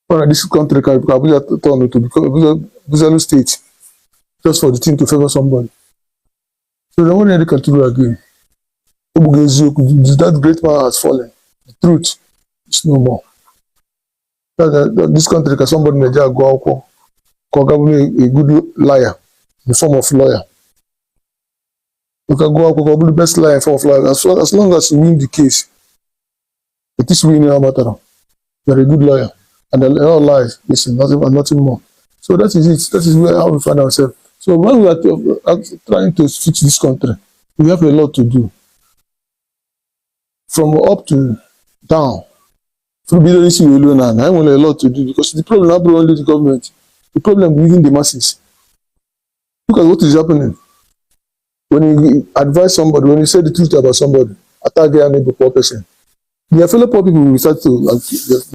Or this country can Abuja turn to become Abuja state just for the thing to favor somebody. So they won't really continue again. That great man has fallen. The truth is no more. This country can somebody in Nigeria go out a good liar in the form of lawyer. You can go out and be the best liar in form of lawyer. As long as you win the case, it is winning no matter. You're a good lawyer. And the all lies, listen, nothing more. So that is it. That is how we find ourselves. So when we are trying to fix this country, we have a lot to do. From up to down. From business we alone and I have a lot to do because the problem not only the government, the problem within the masses. Look at what is happening. When you advise somebody, when you say the truth about somebody, attack their neighbor poor person. Their fellow poor people will start to